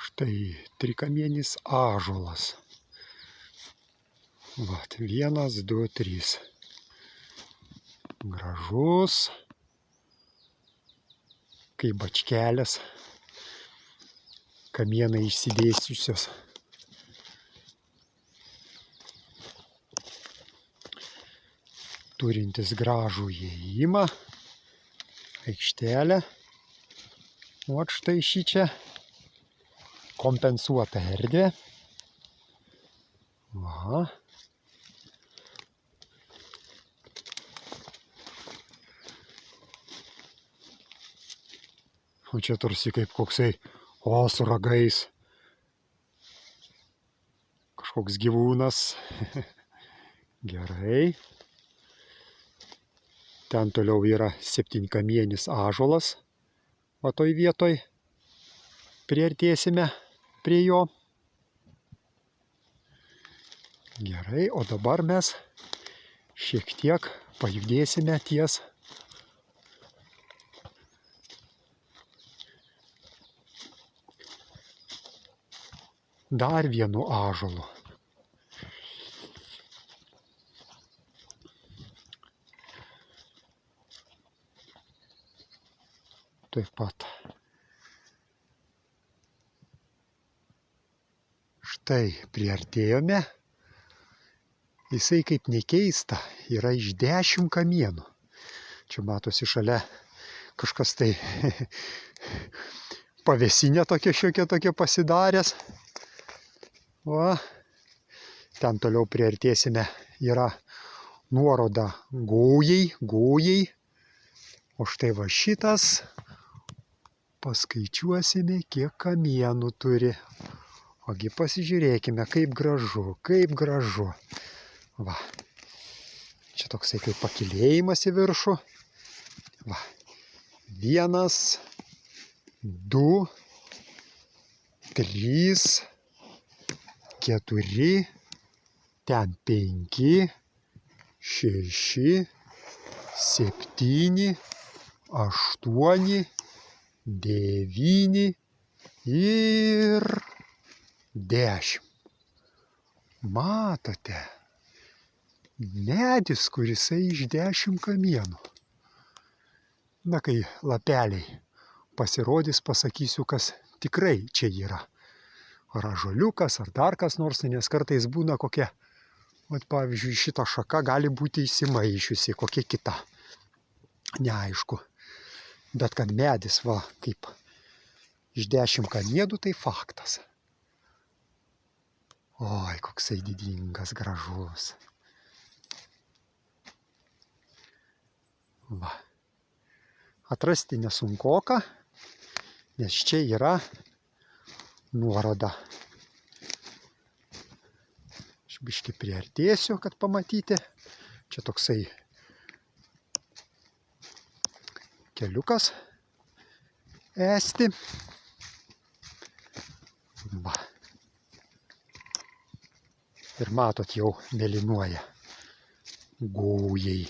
Štai trikamienis ąžuolas. Vat, 1, 2, 3. Gražus. Kaip bačkelės. Kamienai išsidėsčiusios. Turintis gražų įėjimą. Aikštelę. O štai šį čia kompensuota erdvė. Va. O čia tarsi kaip koksai, su ragais. Kažkoks gyvūnas. Gerai. Ten toliau yra 7-kamienis ąžuolas. O toj vietoj priartėsime prie jo. Gerai, o dabar mes šiek tiek pajudėsime ties dar vienu ąžuolu. Taip pat. Štai priartėjome. Jisai kaip nekeista yra iš 10 kamienų. Čia matosi šalia kažkas tai pavėsinė tokia šiokia tokia pasidaręs. Va. Ten toliau priartėsime yra nuoroda gojai. O štai va šitas paskaičiuosime, kiek kamienų turi. Ogi pasižiūrėkime, kaip gražu, kaip gražu. Va. Čia toksai kaip pakilėjimas į viršų. Va. 1, 2, 3, 4, ten 5, 6, 7, 8, 9 ir 10. Matote? Medis, kurisai iš 10 kamienų. Na, kai lapeliai pasirodys, pasakysiu, kas tikrai čia yra. Ar ąžuoliukas, ar dar kas nors, nes kartais būna kokia, vat, pavyzdžiui, šita šaka gali būti įsimaišiusi, kokia kita. Neaišku. Bet kad medis, va, kaip iš 10 kamienų, tai faktas. Oi, koksai didingas, gražus. Va. Atrasti nesunkoka, nes čia yra nuoroda. Aš biškį priartėsiu, kad pamatyti. Čia toksai keliukas esti. Va. Ir matot, jau mėlynuoja gojai.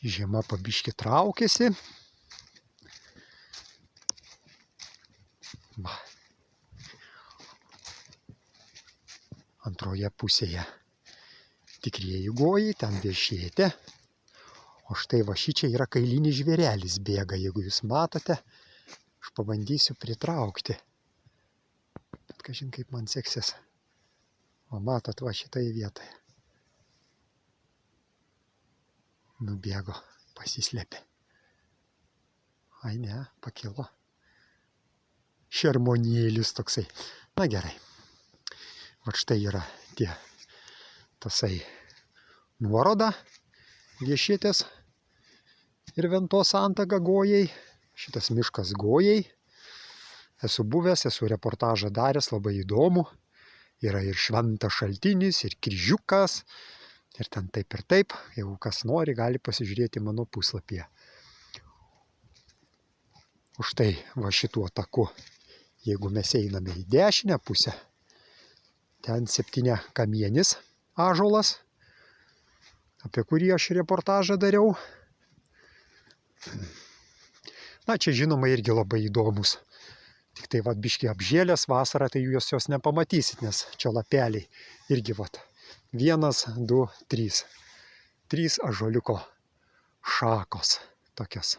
Žiema pabiškį traukėsi. Va. Antroje pusėje tikrieji gojai, ten viešėtė. O štai va šičia yra kailinis žvėrelis bėga. Jeigu jūs matote, aš pabandysiu pritraukti. Bet kažin kaip man seksis. O matot va šitai vietoje. Nubėgo, pasislėpė. Ai ne, pakilo. Šermonėlis toksai. Na gerai. Va štai yra tasai nuoroda viešėtės ir Ventos antaka gojai. Šitas miškas gojai. Esu buvęs, esu reportažą daręs, labai įdomu. Yra ir šventas šaltinis, ir kryžiukas. Ir ten taip ir taip, jeigu kas nori, gali pasižiūrėti mano puslapyje. O štai va šituo taku, jeigu mes einame į dešinę pusę, ten 7 kamienis ąžuolas, apie kurį aš reportažą dariau. Na, čia žinoma irgi labai įdomus. Tik tai vat biškį apžėlės vasarą, tai jos nepamatysit, nes čia lapeliai irgi vat 1, 2, 3. 3 ąžuoliuko šakos tokios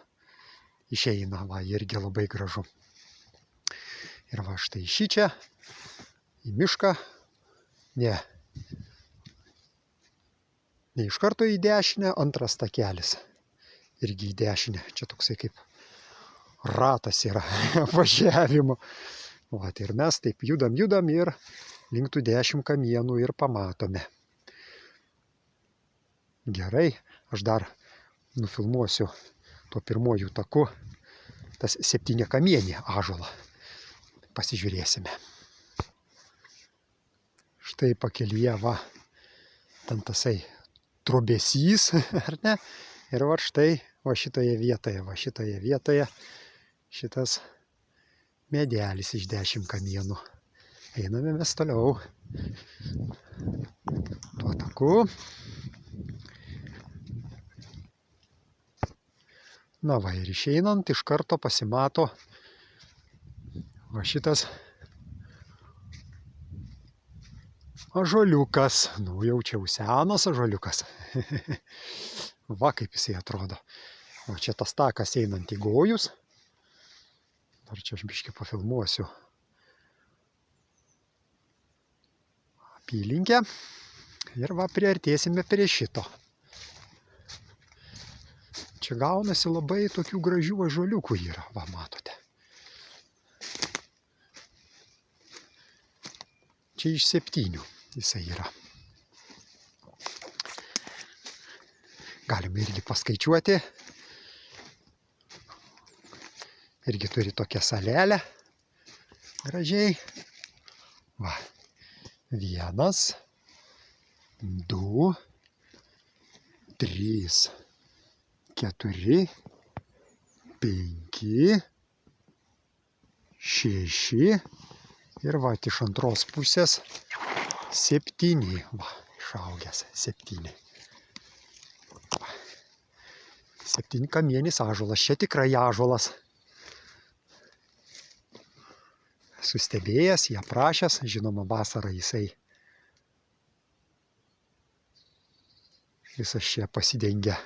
išeina, va, irgi labai gražu. Ir va štai šičia į mišką, ne iš karto į dešinę, antras takelis irgi į dešinę. Čia toksai kaip ratas yra važiavimo. Va, ir mes taip judam ir link tų 10 kamienų ir pamatome. Gerai, aš dar nufilmuosiu tuo pirmojų taku tas 7 kamienį ąžuolą. Pasižiūrėsime. Štai pakelyje, va, ten tasai trobesys, ar ne? Ir va štai, va šitoje vietoje, šitas medelis iš 10 kamienų. Einame mes toliau tuo taku. Na va, ir išeinant iš karto pasimato va šitas ąžuoliukas. Nu, jau senas ąžuoliukas. Va, kaip jisai atrodo. O čia tas takas einant į Gojus. Dar čia aš biškį pafilmuosiu apylinkę. Ir va, priartėsime prie šito. Čia gaunasi labai tokių gražių ąžuoliukų yra, va, matote. Čia iš 7 jisai yra. Galime irgi paskaičiuoti. Irgi turi tokią salelę. Gražiai. Va. 1, 2, 3, 4, 5, 6. Ir va, iš antros pusės 7. Va, išaugęs 7. 7 kamienis ąžuolas. Čia tikrai ąžuolas. Sustebėjęs, jį aprašęs. Žinoma, vasarą jisai visas čia pasidengia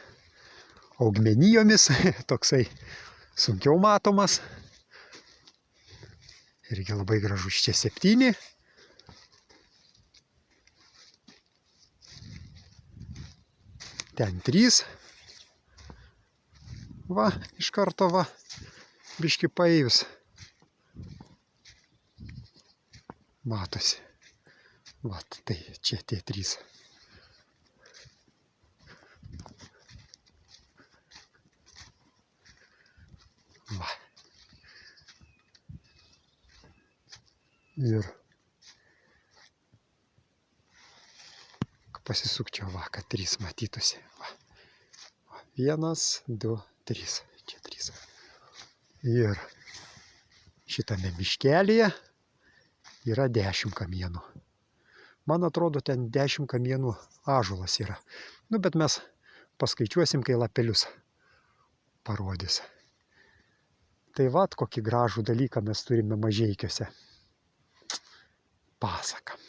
augmenijomis. Toksai sunkiau matomas. Irgi labai gražus. Čia 7. Ten 3. Va, iš karto va, biškį paėjus. Matosi. Va, tai čia tie 3. Va. Ir pasisukčiau, va, kad 3 matytųsi. Va. 1, 2, 3. Čia 3. Ir šitame miškelėje yra 10 kamienų. Man atrodo, ten 10 kamienų ąžuolas yra. Nu, bet mes paskaičiuosim, kai lapelius parodys. Tai vat, kokį gražų dalyką mes turime Mažeikiuose. Pasaka.